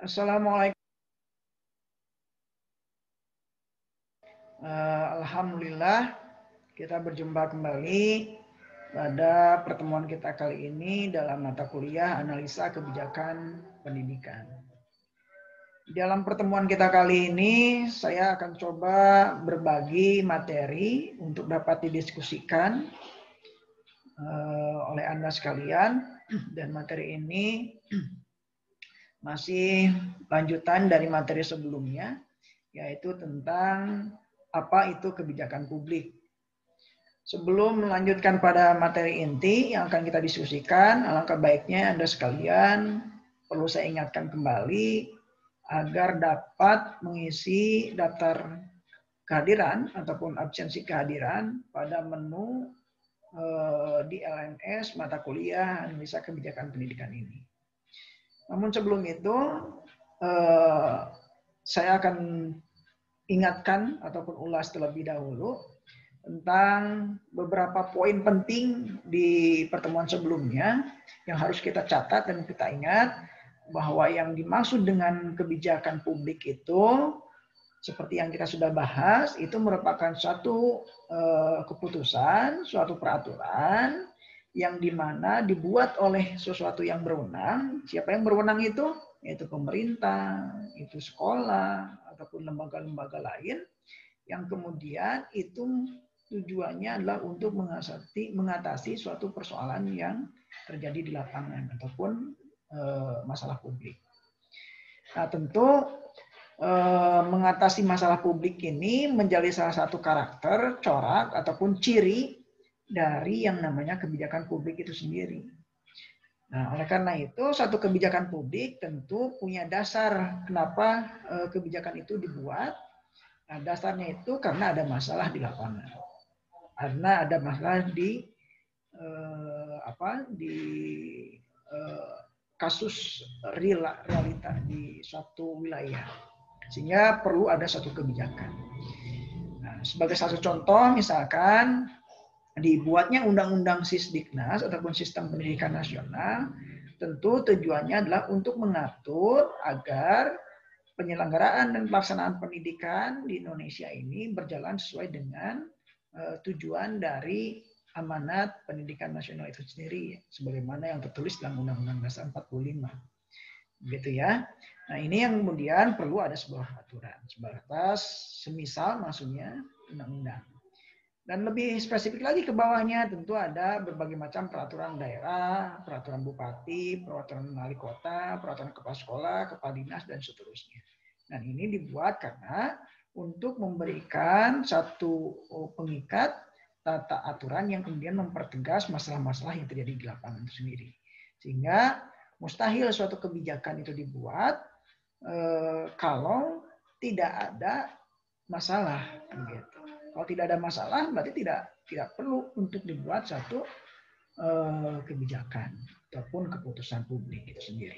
Assalamualaikum. Alhamdulillah kita berjumpa kembali pada pertemuan kita kali ini dalam mata kuliah analisa kebijakan pendidikan. Dalam pertemuan kita kali ini saya akan coba berbagi materi untuk dapat didiskusikan oleh Anda sekalian, dan materi ini masih lanjutan dari materi sebelumnya, yaitu tentang apa itu kebijakan publik. Sebelum melanjutkan pada materi inti yang akan kita diskusikan, alangkah baiknya Anda sekalian perlu saya ingatkan kembali agar dapat mengisi daftar kehadiran ataupun absensi kehadiran pada menu di LMS mata kuliah analisa kebijakan pendidikan ini. Namun sebelum itu saya akan ingatkan ataupun ulas terlebih dahulu tentang beberapa poin penting di pertemuan sebelumnya yang harus kita catat dan kita ingat bahwa yang dimaksud dengan kebijakan publik itu seperti yang kita sudah bahas itu merupakan suatu keputusan, suatu peraturan yang dimana dibuat oleh sesuatu yang berwenang. Siapa yang berwenang itu? Yaitu pemerintah, itu sekolah, ataupun lembaga-lembaga lain yang kemudian itu tujuannya adalah untuk mengatasi suatu persoalan yang terjadi di lapangan ataupun masalah publik. Nah, tentu mengatasi masalah publik ini menjadi salah satu karakter, corak ataupun ciri dari yang namanya kebijakan publik itu sendiri. Nah, oleh karena itu, satu kebijakan publik tentu punya dasar kenapa kebijakan itu dibuat. Nah, dasarnya itu karena ada masalah di lapangan, karena ada masalah di kasus realita di suatu wilayah, sehingga perlu ada satu kebijakan. Nah, sebagai satu contoh, misalkan dibuatnya Undang-Undang Sisdiknas ataupun Sistem Pendidikan Nasional, tentu tujuannya adalah untuk mengatur agar penyelenggaraan dan pelaksanaan pendidikan di Indonesia ini berjalan sesuai dengan tujuan dari amanat pendidikan nasional itu sendiri, sebagaimana yang tertulis dalam Undang-Undang Dasar 45. Gitu ya. Nah, ini yang kemudian perlu ada sebuah aturan, sebatas semisal maksudnya undang-undang. Dan lebih spesifik lagi ke bawahnya tentu ada berbagai macam peraturan daerah, peraturan bupati, peraturan wali kota, peraturan kepala sekolah, kepala dinas, dan seterusnya. Dan ini dibuat karena untuk memberikan satu pengikat tata aturan yang kemudian mempertegas masalah-masalah yang terjadi di lapangan itu sendiri. Sehingga mustahil suatu kebijakan itu dibuat kalau tidak ada masalah. Gitu. Kalau tidak ada masalah, berarti tidak perlu untuk dibuat satu kebijakan ataupun keputusan publik itu sendiri.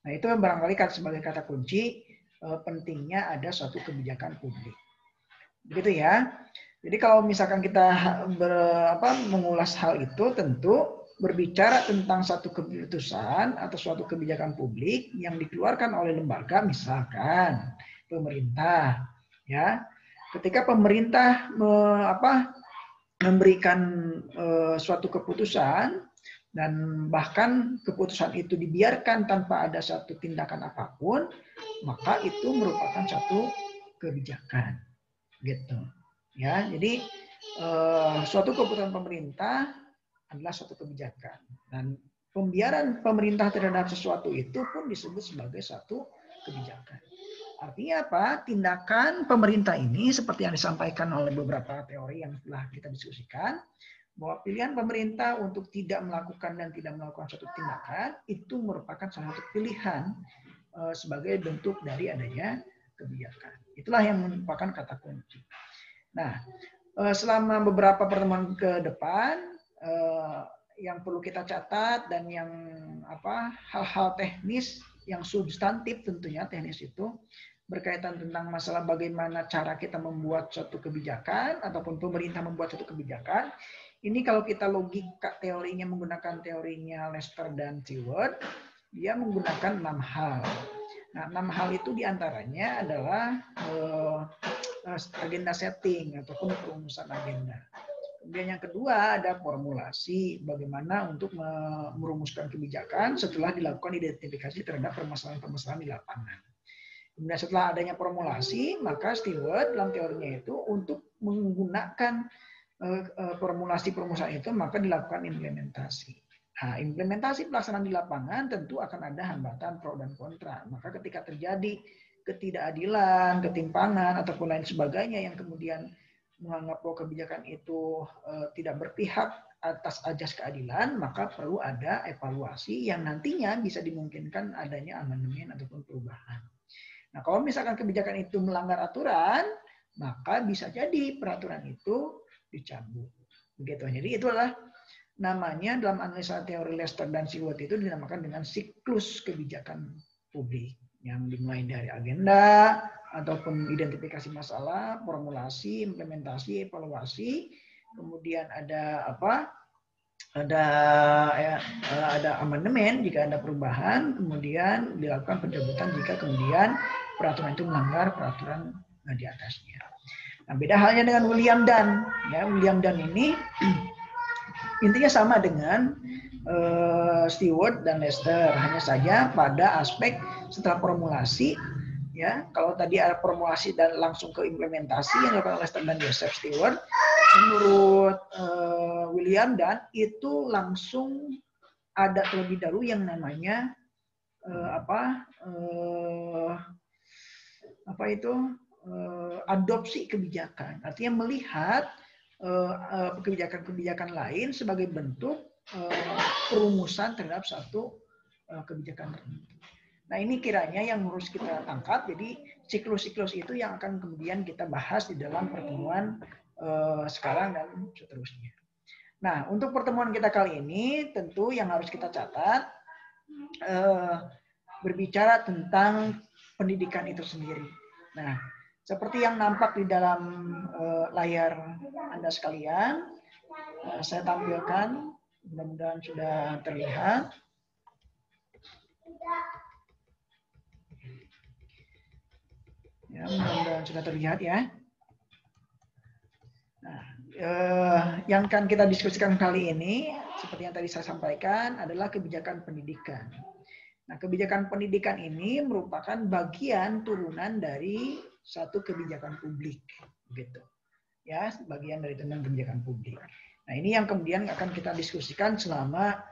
Nah, itu barangkali sebagai kata kunci pentingnya ada suatu kebijakan publik. Begitu ya. Jadi kalau misalkan kita mengulas hal itu, tentu berbicara tentang satu keputusan atau suatu kebijakan publik yang dikeluarkan oleh lembaga, misalkan pemerintah, ya. Ketika pemerintah memberikan suatu keputusan dan bahkan keputusan itu dibiarkan tanpa ada satu tindakan apapun, maka itu merupakan satu kebijakan, gitu. Ya, jadi suatu keputusan pemerintah adalah suatu kebijakan dan pembiaran pemerintah terhadap sesuatu itu pun disebut sebagai suatu kebijakan. Artinya apa? Tindakan pemerintah ini seperti yang disampaikan oleh beberapa teori yang telah kita diskusikan, bahwa pilihan pemerintah untuk tidak melakukan dan tidak melakukan suatu tindakan itu merupakan salah satu pilihan sebagai bentuk dari adanya kebijakan. Itulah yang merupakan kata kunci. Nah, selama beberapa pertemuan ke depan yang perlu kita catat dan yang hal-hal teknis yang substantif tentunya teknis itu berkaitan tentang masalah bagaimana cara kita membuat suatu kebijakan ataupun pemerintah membuat suatu kebijakan. Ini kalau kita logika teorinya menggunakan teorinya Lester dan Stewart, dia menggunakan 6 hal. Nah, 6 hal itu diantaranya adalah agenda setting ataupun perumusan agenda. Kemudian yang kedua ada formulasi, bagaimana untuk merumuskan kebijakan setelah dilakukan identifikasi terhadap permasalahan-permasalahan di lapangan. Kemudian setelah adanya formulasi, maka steward dalam teorinya itu untuk menggunakan formulasi perumusan itu, maka dilakukan implementasi. Nah, implementasi pelaksanaan di lapangan tentu akan ada hambatan pro dan kontra. Maka ketika terjadi ketidakadilan, ketimpangan, ataupun lain sebagainya yang kemudian menganggap bahwa kebijakan itu tidak berpihak atas ajas keadilan, maka perlu ada evaluasi yang nantinya bisa dimungkinkan adanya amandemen ataupun perubahan. Nah, kalau misalkan kebijakan itu melanggar aturan, maka bisa jadi peraturan itu dicabut. Begitu. Jadi itulah namanya dalam analisa teori Lester dan Stewart itu dinamakan dengan siklus kebijakan publik yang dimulai dari agenda ataupun identifikasi masalah, formulasi, implementasi, evaluasi, kemudian ada apa? Ada amandemen jika ada perubahan, kemudian dilakukan pencabutan jika kemudian peraturan itu melanggar peraturan di atasnya. Nah, beda halnya dengan William Dunn. Ya, William Dunn ini intinya sama dengan Stewart dan Lester, hanya saja pada aspek setelah formulasi, ya, kalau tadi ada formulasi dan langsung ke implementasi yang dilakukan Lester dan Joseph Stewart, menurut William Dunn itu langsung ada terlebih dahulu yang namanya adopsi kebijakan, artinya melihat kebijakan-kebijakan lain sebagai bentuk perumusan terhadap satu kebijakan tertentu. Nah, ini kiranya yang harus kita tangkap. Jadi siklus-siklus itu yang akan kemudian kita bahas di dalam pertemuan sekarang dan seterusnya. Nah, untuk pertemuan kita kali ini tentu yang harus kita catat berbicara tentang pendidikan itu sendiri. Nah, seperti yang nampak di dalam layar Anda sekalian, saya tampilkan, mudah-mudahan sudah terlihat. Ya, mudah-mudahan sudah terlihat ya. Nah, yang akan kita diskusikan kali ini, seperti yang tadi saya sampaikan, adalah kebijakan pendidikan. Nah, kebijakan pendidikan ini merupakan bagian turunan dari satu kebijakan publik, gitu. Ya, bagian dari tentang kebijakan publik. Nah, ini yang kemudian akan kita diskusikan selama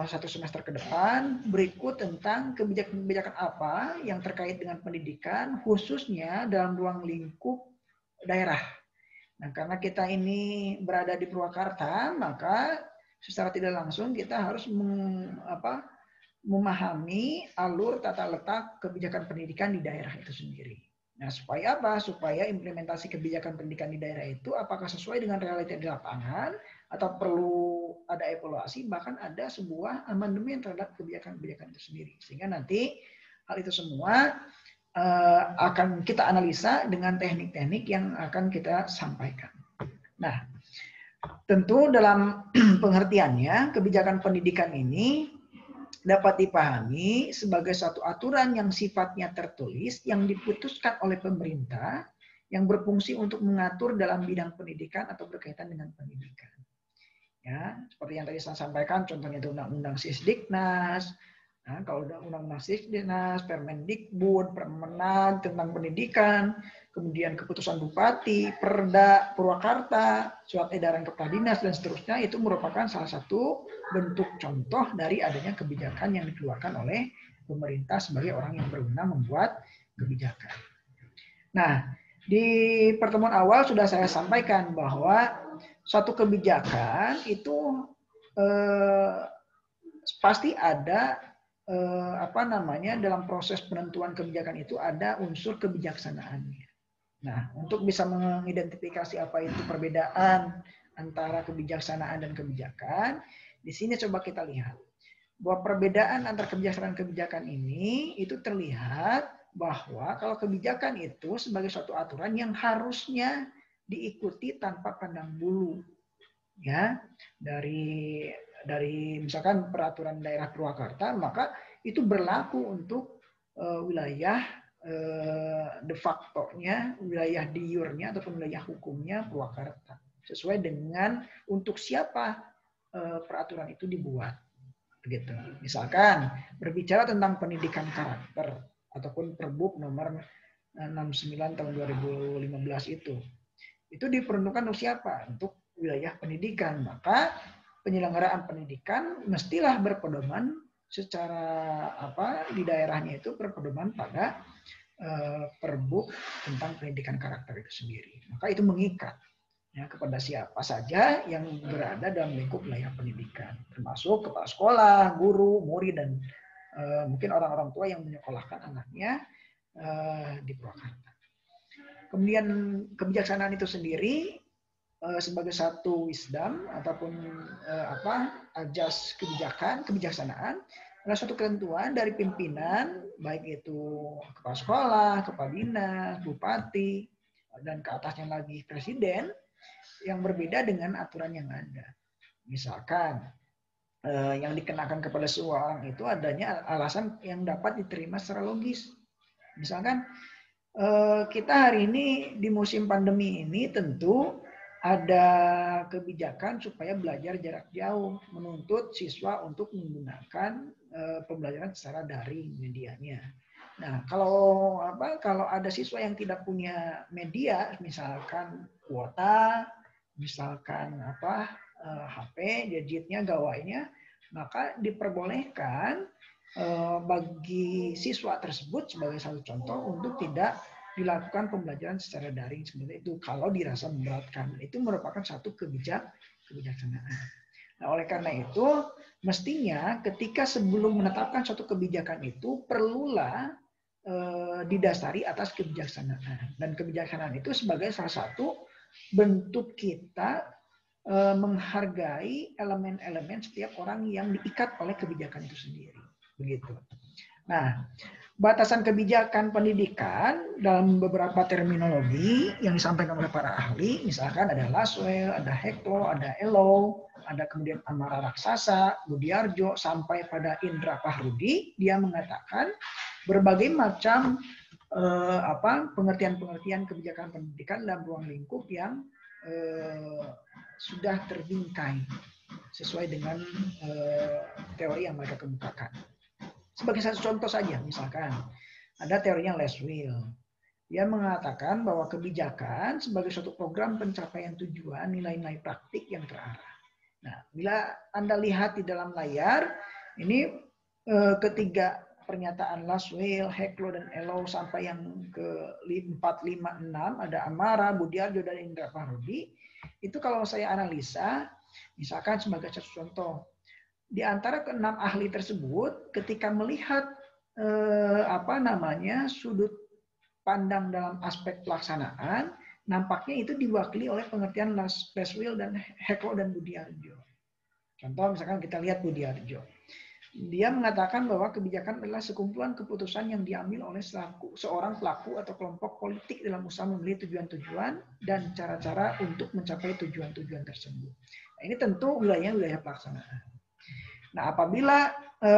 satu semester ke depan, berikut tentang kebijakan-kebijakan apa yang terkait dengan pendidikan, khususnya dalam ruang lingkup daerah. Nah, karena kita ini berada di Purwakarta, maka secara tidak langsung kita harus memahami alur tata letak kebijakan pendidikan di daerah itu sendiri. Nah, supaya apa? Supaya implementasi kebijakan pendidikan di daerah itu apakah sesuai dengan realita di lapangan atau perlu ada evaluasi, bahkan ada sebuah amandemen terhadap kebijakan-kebijakan itu sendiri. Sehingga nanti hal itu semua akan kita analisa dengan teknik-teknik yang akan kita sampaikan. Nah, tentu dalam pengertiannya kebijakan pendidikan ini dapat dipahami sebagai satu aturan yang sifatnya tertulis yang diputuskan oleh pemerintah yang berfungsi untuk mengatur dalam bidang pendidikan atau berkaitan dengan pendidikan. Ya, seperti yang tadi saya sampaikan, contohnya itu Undang-Undang Sisdiknas. Nah, kalau Undang-Undang Sisdiknas, Permendikbud, Permenag tentang pendidikan, kemudian keputusan Bupati, Perda Purwakarta, surat edaran kepala dinas dan seterusnya, itu merupakan salah satu bentuk contoh dari adanya kebijakan yang dikeluarkan oleh pemerintah sebagai orang yang berwenang membuat kebijakan. Nah, di pertemuan awal sudah saya sampaikan bahwa suatu kebijakan itu pasti ada dalam proses penentuan kebijakan itu ada unsur kebijaksanaannya. Nah, untuk bisa mengidentifikasi apa itu perbedaan antara kebijaksanaan dan kebijakan, di sini coba kita lihat bahwa perbedaan antara kebijaksanaan dan kebijakan ini itu terlihat bahwa kalau kebijakan itu sebagai suatu aturan yang harusnya diikuti tanpa pandang bulu, ya, dari misalkan peraturan daerah Purwakarta, maka itu berlaku untuk wilayah de facto-nya, wilayah de jure-nya ataupun wilayah hukumnya Purwakarta. Sesuai dengan untuk siapa peraturan itu dibuat. Begitu. Misalkan berbicara tentang pendidikan karakter ataupun Perbup nomor 69 tahun 2015 itu diperuntukkan untuk siapa? Untuk wilayah pendidikan. Maka penyelenggaraan pendidikan mestilah berpedoman secara di daerahnya itu berpedoman pada Perbup tentang pendidikan karakter itu sendiri. Maka itu mengikat kepada siapa saja yang berada dalam lingkup wilayah pendidikan, termasuk kepala sekolah, guru, murid, dan mungkin orang-orang tua yang menyekolahkan anaknya di Purwakarta. Kemudian kebijaksanaan itu sendiri sebagai satu wisdom ataupun ajas kebijaksanaan adalah suatu ketentuan dari pimpinan, baik itu kepala sekolah, kepala dinas, bupati, dan ke atasnya lagi presiden, yang berbeda dengan aturan yang ada. Misalkan yang dikenakan kepada seseorang itu adanya alasan yang dapat diterima secara logis. Misalkan kita hari ini di musim pandemi ini tentu ada kebijakan supaya belajar jarak jauh, menuntut siswa untuk menggunakan pembelajaran secara daring medianya. Nah, kalau ada siswa yang tidak punya media, misalkan kuota, misalkan HP, gadgetnya, gawainya, maka diperbolehkan bagi siswa tersebut sebagai satu contoh untuk tidak dilakukan pembelajaran secara daring seperti itu kalau dirasa memberatkan. Itu merupakan satu kebijaksanaan. Nah, oleh karena itu mestinya ketika sebelum menetapkan suatu kebijakan itu perlulah didasari atas kebijaksanaan, dan kebijaksanaan itu sebagai salah satu bentuk kita menghargai elemen-elemen setiap orang yang diikat oleh kebijakan itu sendiri. Begitu. Nah, batasan kebijakan pendidikan dalam beberapa terminologi yang disampaikan oleh para ahli, misalkan ada Laswell, ada Heklo, ada Elo, ada kemudian Amara Raksasa, Budiarjo, sampai pada Indra Pahrudi, dia mengatakan berbagai macam pengertian-pengertian kebijakan pendidikan dalam ruang lingkup yang sudah terbingkai sesuai dengan teori yang mereka kemukakan. Sebagai satu contoh saja, misalkan ada teorinya Laswell. Dia mengatakan bahwa kebijakan sebagai suatu program pencapaian tujuan nilai-nilai praktik yang terarah. Nah, bila Anda lihat di dalam layar, ini ketiga pernyataan Laswell, Heklo, dan Elo sampai yang ke 4, 5, 6, ada Amara, Budiarjo, dan Indra Pahrudi. Itu kalau saya analisa, misalkan sebagai satu contoh, di antara keenam ahli tersebut, ketika melihat sudut pandang dalam aspek pelaksanaan, nampaknya itu diwakili oleh pengertian Laswell dan Heklo dan Budiarjo. Contoh misalkan kita lihat Budiarjo. Dia mengatakan bahwa kebijakan adalah sekumpulan keputusan yang diambil oleh seorang pelaku atau kelompok politik dalam usaha membeli tujuan-tujuan dan cara-cara untuk mencapai tujuan-tujuan tersebut. Nah, ini tentu wilayah pelaksanaan. Nah, apabila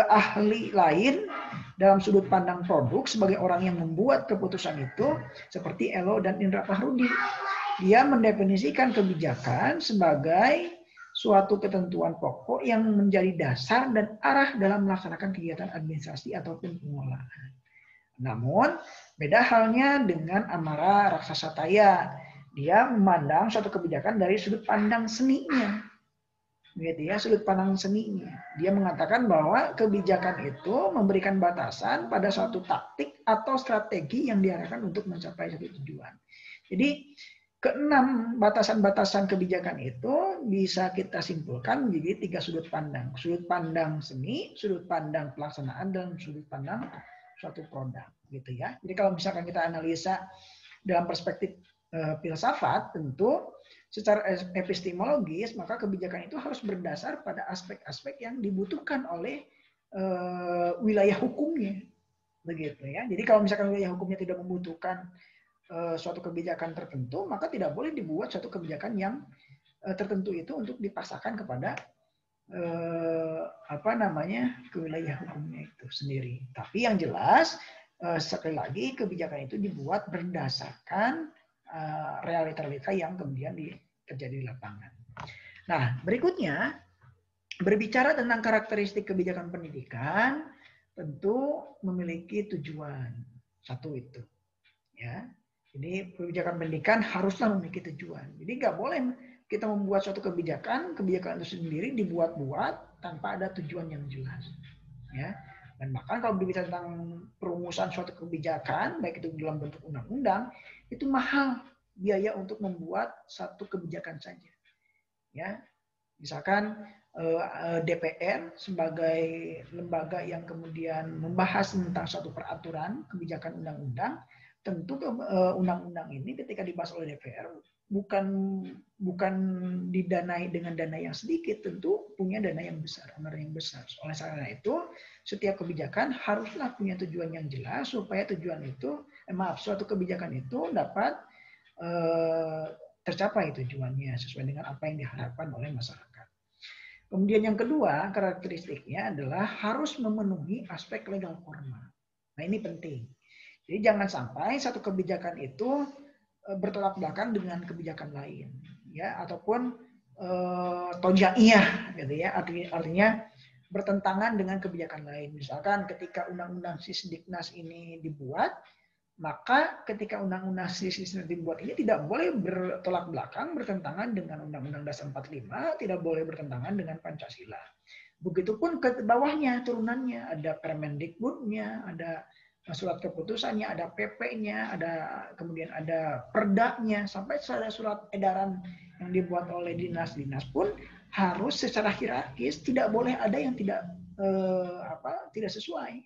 ahli lain dalam sudut pandang produk sebagai orang yang membuat keputusan itu, seperti Elo dan Indra Pahrudi, dia mendefinisikan kebijakan sebagai suatu ketentuan pokok yang menjadi dasar dan arah dalam melaksanakan kegiatan administrasi ataupun pengelolaan. Namun, beda halnya dengan Amara Raksasa Taya. Dia memandang suatu kebijakan dari sudut pandang seninya. Begitu ya, sudut pandang seninya. Dia mengatakan bahwa kebijakan itu memberikan batasan pada suatu taktik atau strategi yang diarahkan untuk mencapai satu tujuan. Jadi, keenam batasan-batasan kebijakan itu bisa kita simpulkan menjadi 3 sudut pandang. Sudut pandang seni, sudut pandang pelaksanaan, dan sudut pandang suatu produk. Gitu ya. Jadi kalau misalkan kita analisa dalam perspektif filsafat, tentu secara epistemologis, maka kebijakan itu harus berdasar pada aspek-aspek yang dibutuhkan oleh wilayah hukumnya. Begitu ya. Jadi kalau misalkan wilayah hukumnya tidak membutuhkan suatu kebijakan tertentu, maka tidak boleh dibuat suatu kebijakan yang tertentu itu untuk dipaksakan kepada ke wilayah hukumnya itu sendiri. Tapi yang jelas sekali lagi kebijakan itu dibuat berdasarkan realita-realita yang kemudian terjadi di lapangan. Nah, berikutnya berbicara tentang karakteristik kebijakan pendidikan, tentu memiliki tujuan. Satu itu, ya. Jadi kebijakan pendidikan haruslah memiliki tujuan. Jadi nggak boleh kita membuat suatu kebijakan itu sendiri dibuat-buat tanpa ada tujuan yang jelas, ya. Dan bahkan kalau berbicara tentang perumusan suatu kebijakan, baik itu dalam bentuk undang-undang, itu mahal biaya untuk membuat satu kebijakan saja. Ya, misalkan DPR sebagai lembaga yang kemudian membahas tentang suatu peraturan kebijakan undang-undang, tentu undang-undang ini ketika dibahas oleh DPR bukan didanai dengan dana yang sedikit, tentu punya dana yang besar, anggaran yang besar. Oleh karena itu, setiap kebijakan haruslah punya tujuan yang jelas supaya suatu kebijakan itu dapat tercapai tujuannya sesuai dengan apa yang diharapkan oleh masyarakat. Kemudian yang kedua, karakteristiknya adalah harus memenuhi aspek legal formal. Nah, ini penting. Jadi jangan sampai satu kebijakan itu bertolak belakang dengan kebijakan lain, ya, ataupun tojaiyah, gitu ya. Artinya bertentangan dengan kebijakan lain. Misalkan ketika Undang-Undang Sisdiknas ini dibuat, maka ketika Undang-Undang Sisdiknas dibuat ini tidak boleh bertolak belakang, bertentangan dengan Undang-Undang Dasar 45, tidak boleh bertentangan dengan Pancasila. Begitupun ke bawahnya, turunannya, ada Permendikbudnya, ada surat keputusannya, ada PP-nya, kemudian ada perdanya, sampai ada surat edaran yang dibuat oleh dinas-dinas pun harus secara hierarkis, tidak boleh ada yang tidak sesuai.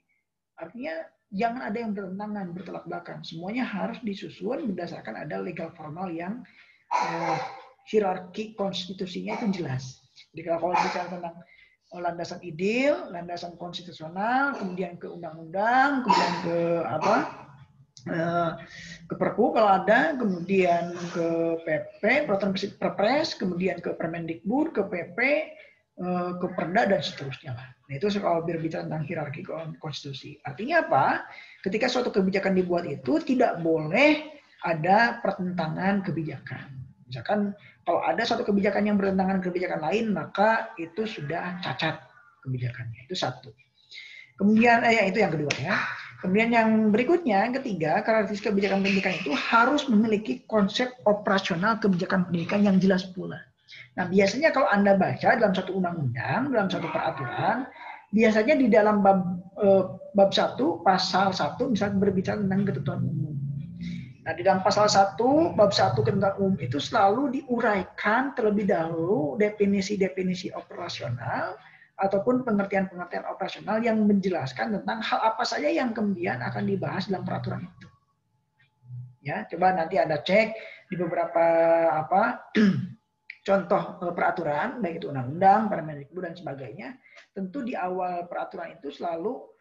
Artinya jangan ada yang bertentangan, bertolak belakang. Semuanya harus disusun berdasarkan ada legal formal yang hierarki konstitusinya itu jelas. Jadi kalau bicara tentang landasan ideal, landasan konstitusional, kemudian ke undang-undang, kemudian ke Perpu kalau ada, kemudian ke PP, peraturan Perpres, kemudian ke Permendikbud, ke PP, ke Perda dan seterusnya lah. Nah, itu kalau berbicara tentang hierarki konstitusi. Artinya apa? Ketika suatu kebijakan dibuat itu tidak boleh ada pertentangan kebijakan. Misalkan kalau ada suatu kebijakan yang bertentangan kebijakan lain, maka itu sudah cacat kebijakannya. Itu satu. Kemudian itu yang kedua ya. Kemudian yang berikutnya, yang ketiga, karakteristik kebijakan pendidikan itu harus memiliki konsep operasional kebijakan pendidikan yang jelas pula. Nah, biasanya kalau Anda baca dalam satu undang-undang, dalam satu peraturan, biasanya di dalam bab 1, pasal 1, misalnya berbicara tentang ketentuan umum. Nah, di dalam pasal 1, bab 1 ketentuan umum itu selalu diuraikan terlebih dahulu definisi-definisi operasional ataupun pengertian-pengertian operasional yang menjelaskan tentang hal apa saja yang kemudian akan dibahas dalam peraturan itu. Ya, coba nanti Anda cek di beberapa contoh peraturan, baik itu undang-undang, Permendikbud dan sebagainya. Tentu di awal peraturan itu selalu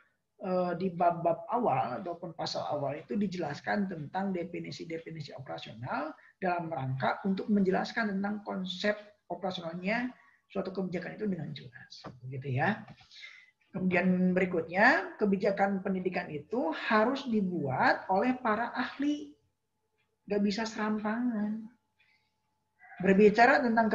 di bab-bab awal ataupun pasal awal itu dijelaskan tentang definisi-definisi operasional dalam rangka untuk menjelaskan tentang konsep operasionalnya suatu kebijakan itu dengan jelas, begitu ya. Kemudian berikutnya, kebijakan pendidikan itu harus dibuat oleh para ahli, nggak bisa serampangan. Berbicara tentang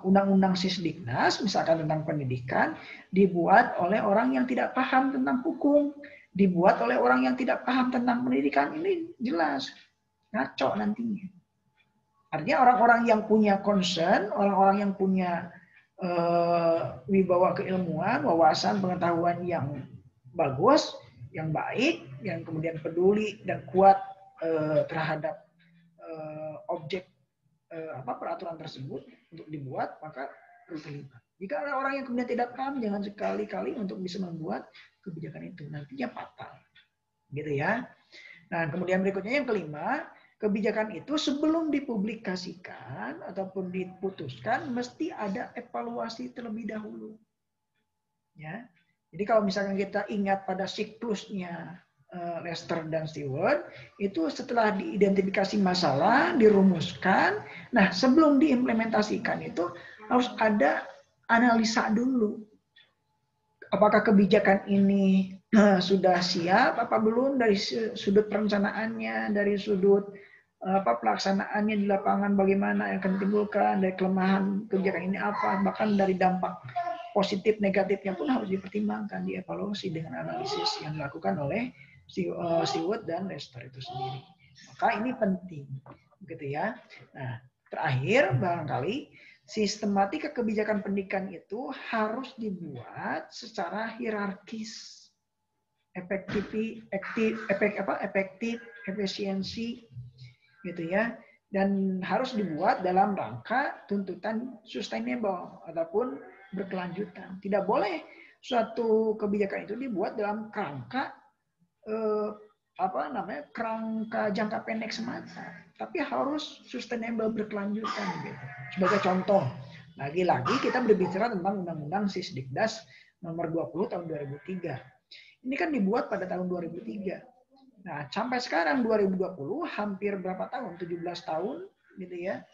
Undang-Undang Sisdiknas, misalkan tentang pendidikan, dibuat oleh orang yang tidak paham tentang hukum, dibuat oleh orang yang tidak paham tentang pendidikan, ini jelas ngaco nantinya. Artinya orang-orang yang punya concern, orang-orang yang punya wibawa keilmuan, wawasan, pengetahuan yang bagus, yang baik, yang kemudian peduli dan kuat terhadap objek peraturan tersebut untuk dibuat, maka perlu terlibat. Jika ada orang yang kemudian tidak paham, jangan sekali-kali untuk bisa membuat kebijakan itu, nantinya fatal, gitu ya. Nah, kemudian berikutnya yang kelima, kebijakan itu sebelum dipublikasikan ataupun diputuskan mesti ada evaluasi terlebih dahulu. Ya, jadi kalau misalkan kita ingat pada siklusnya Lester dan Stewart, itu setelah diidentifikasi masalah, dirumuskan, nah sebelum diimplementasikan itu harus ada analisa dulu. apakah kebijakan ini sudah siap apa belum dari sudut perencanaannya, dari sudut pelaksanaannya di lapangan, bagaimana yang akan ditimbulkan, dari kelemahan kebijakan ini apa, bahkan dari dampak positif negatifnya pun harus dipertimbangkan, dievaluasi dengan analisis yang dilakukan oleh Stewart dan Lester itu sendiri. Maka ini penting, gitu ya. Nah, terakhir barangkali sistematika kebijakan pendidikan itu harus dibuat secara hierarkis, efektif, efisiensi, gitu ya, dan harus dibuat dalam rangka tuntutan sustainable ataupun berkelanjutan. Tidak boleh suatu kebijakan itu dibuat dalam kerangka kerangka jangka pendek semata, tapi harus sustainable, berkelanjutan gitu. Sebagai contoh, lagi-lagi kita berbicara tentang Undang-Undang Sisdiknas nomor 20 tahun 2003. Ini kan dibuat pada tahun 2003. Nah, sampai sekarang 2020 hampir berapa tahun? 17 tahun gitu ya.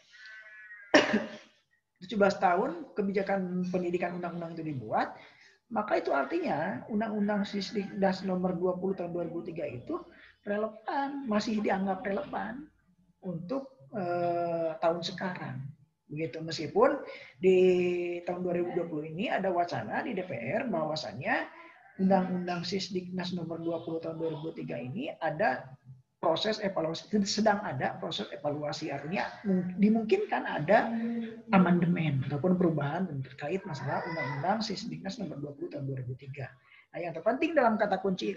17 tahun kebijakan pendidikan undang-undang itu dibuat, maka itu artinya Undang-Undang Sisdiknas nomor 20 tahun 2003 itu relevan, masih dianggap relevan untuk tahun sekarang. Begitu, meskipun di tahun 2020 ini ada wacana di DPR bahwasannya Undang-Undang Sisdiknas nomor 20 tahun 2003 ini ada proses evaluasi, sedang ada proses evaluasi, artinya dimungkinkan ada amandemen ataupun perubahan terkait masalah Undang-Undang Sisdiknas nomor 20 tahun 2003. Nah, yang terpenting dalam kata kunci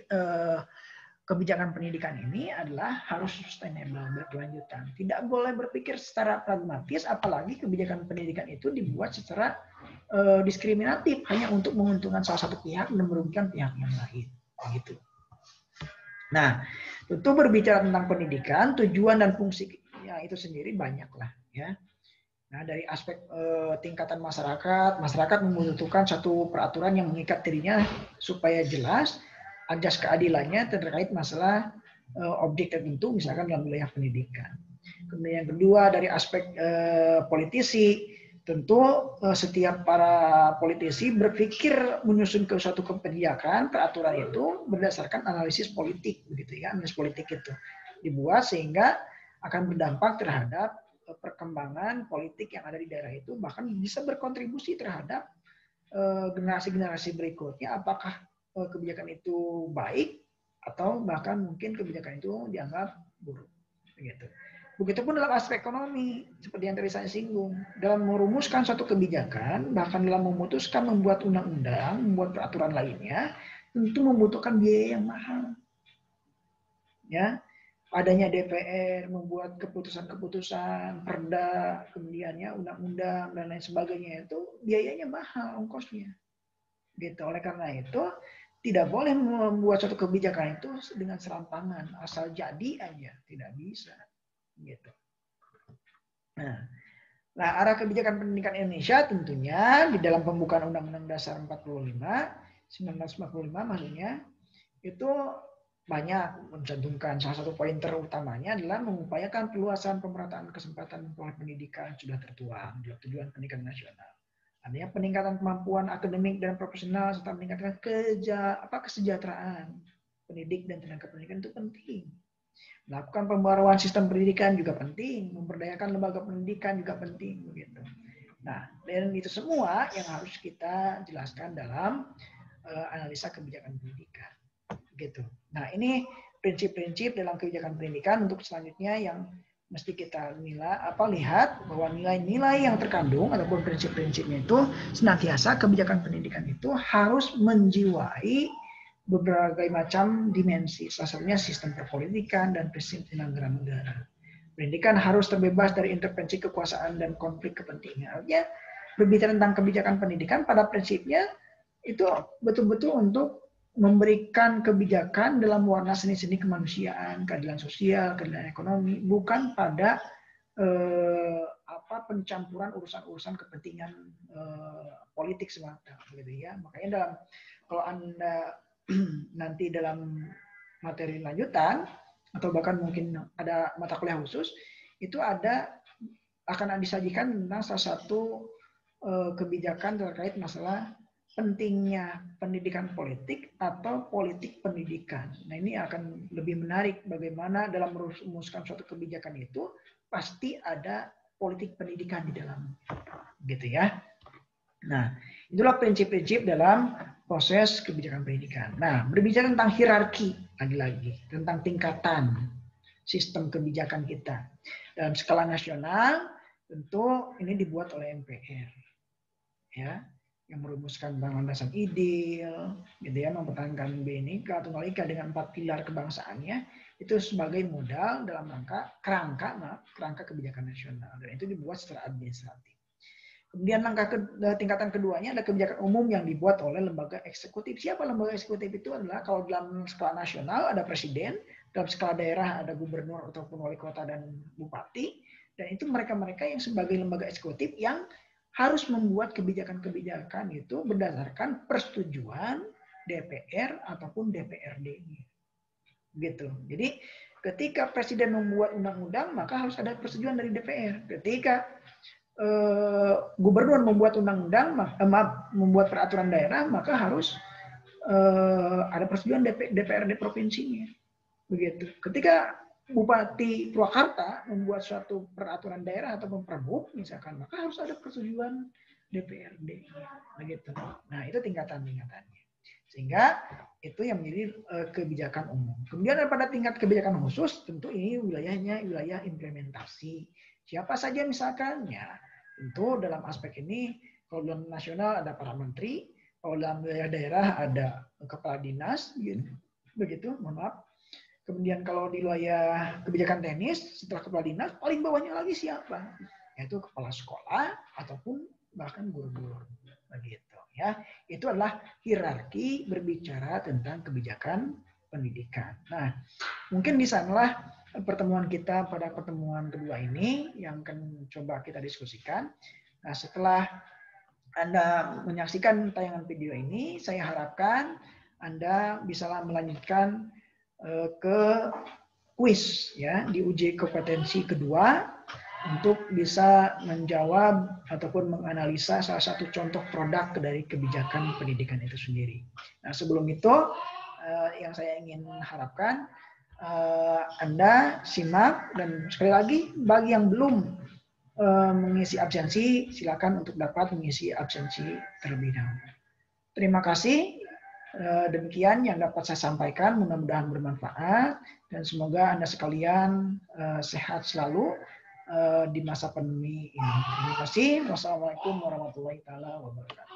kebijakan pendidikan ini adalah harus sustainable, berkelanjutan. Tidak boleh berpikir secara pragmatis, apalagi kebijakan pendidikan itu dibuat secara diskriminatif hanya untuk menguntungkan salah satu pihak dan merugikan pihak yang lain. Gitu. Nah, tentu berbicara tentang pendidikan, tujuan dan fungsinya itu sendiri banyaklah, ya. Nah, dari aspek tingkatan masyarakat membutuhkan satu peraturan yang mengikat dirinya supaya jelas ajas keadilannya terkait masalah objek tertentu, misalkan dalam wilayah pendidikan. Kemudian yang kedua dari aspek politisi, tentu setiap para politisi berpikir menyusun ke suatu kebijakan, peraturan itu berdasarkan analisis politik, begitu ya, analisis politik itu dibuat sehingga akan berdampak terhadap perkembangan politik yang ada di daerah itu, bahkan bisa berkontribusi terhadap generasi-generasi berikutnya, apakah kebijakan itu baik atau bahkan mungkin kebijakan itu dianggap buruk. Begitu. Begitupun dalam aspek ekonomi, seperti yang tadi saya singgung, dalam merumuskan suatu kebijakan, bahkan dalam memutuskan membuat undang-undang, membuat peraturan lainnya, tentu membutuhkan biaya yang mahal. Ya, adanya DPR membuat keputusan-keputusan, perda, kemudian ya undang-undang dan lain sebagainya itu biayanya mahal, ongkosnya. Gitu. Oleh karena itu tidak boleh membuat suatu kebijakan itu dengan serampangan, asal jadi aja, tidak bisa. Gitu. Nah, arah kebijakan pendidikan Indonesia tentunya di dalam pembukaan Undang-Undang Dasar 1945 maksudnya itu banyak mencantumkan. Salah satu poin terutamanya adalah mengupayakan perluasan pemerataan kesempatan memperoleh pendidikan sudah tertuang di tujuan pendidikan nasional. Artinya peningkatan kemampuan akademik dan profesional serta meningkatkan kesejahteraan pendidik dan tenaga pendidikan itu penting. Melakukan pembaruan sistem pendidikan juga penting, memberdayakan lembaga pendidikan juga penting, begitu. Nah, dan itu semua yang harus kita jelaskan dalam analisa kebijakan pendidikan, gitu. Nah, ini prinsip-prinsip dalam kebijakan pendidikan untuk selanjutnya yang mesti kita lihat bahwa nilai-nilai yang terkandung ataupun prinsip-prinsipnya itu senantiasa kebijakan pendidikan itu harus menjiwai berbagai macam dimensi, salah satunya sistem perpolitikan dan prinsip penyelenggaraan negara. Pendidikan harus terbebas dari intervensi kekuasaan dan konflik kepentingan. Artinya berbicara tentang kebijakan pendidikan pada prinsipnya itu betul-betul untuk memberikan kebijakan dalam warna seni-seni kemanusiaan, keadilan sosial, keadilan ekonomi, bukan pada pencampuran urusan-urusan kepentingan politik semata, gitu ya. Makanya kalau Anda nanti dalam materi lanjutan atau bahkan mungkin ada mata kuliah khusus itu akan disajikan tentang salah satu kebijakan terkait masalah pentingnya pendidikan politik atau politik pendidikan. Nah, ini akan lebih menarik bagaimana dalam merumuskan suatu kebijakan itu pasti ada politik pendidikan di dalam, gitu ya. Nah, itulah prinsip-prinsip dalam proses kebijakan pendidikan. Nah, berbicara tentang hierarki lagi-lagi, tentang tingkatan sistem kebijakan kita dalam skala nasional, tentu ini dibuat oleh MPR, ya, yang merumuskan tentang landasan ideal, gitu ya, mempertahankan Bhinneka Tunggal Ika dengan 4 pilar kebangsaannya itu sebagai modal dalam kerangka kebijakan nasional, dan itu dibuat secara administratif. Kemudian tingkatan keduanya ada kebijakan umum yang dibuat oleh lembaga eksekutif. Siapa lembaga eksekutif itu? Adalah kalau dalam skala nasional ada presiden, dalam skala daerah ada gubernur ataupun wali kota dan bupati, dan itu mereka-mereka yang sebagai lembaga eksekutif yang harus membuat kebijakan-kebijakan itu berdasarkan persetujuan DPR ataupun DPRD. Gitu. Jadi ketika presiden membuat undang-undang maka harus ada persetujuan dari DPR. Ketika gubernur membuat undang-undang, membuat peraturan daerah, maka harus ada persetujuan DPRD provinsinya. Begitu. Ketika Bupati Purwakarta membuat suatu peraturan daerah atau pergub misalkan, maka harus ada persetujuan DPRD. Begitu. Nah, itu tingkatan-tingkatannya. Sehingga itu yang menjadi kebijakan umum. Kemudian pada tingkat kebijakan khusus, tentu ini wilayahnya wilayah implementasi. Siapa saja misalkan, ya tentu dalam aspek ini, kalau dalam nasional ada para menteri, kalau dalam wilayah daerah ada kepala dinas, begitu, mohon maaf. Kemudian kalau di wilayah kebijakan teknis, setelah kepala dinas, paling bawahnya lagi siapa? Yaitu kepala sekolah ataupun bahkan guru-guru, begitu ya. Itu adalah hierarki berbicara tentang kebijakan pendidikan. Nah, mungkin di sanalah pertemuan kita pada pertemuan kedua ini yang akan coba kita diskusikan. Nah, setelah Anda menyaksikan tayangan video ini, saya harapkan Anda bisa melanjutkan ke kuis ya di uji kompetensi kedua untuk bisa menjawab ataupun menganalisa salah satu contoh produk dari kebijakan pendidikan itu sendiri. Nah, sebelum itu yang saya ingin harapkan Anda simak, dan sekali lagi bagi yang belum mengisi absensi silakan untuk dapat mengisi absensi terlebih dahulu. Terima kasih. Demikian yang dapat saya sampaikan, mudah-mudahan bermanfaat dan semoga Anda sekalian sehat selalu di masa pandemi ini. Terima kasih. Wassalamualaikum warahmatullahi wabarakatuh.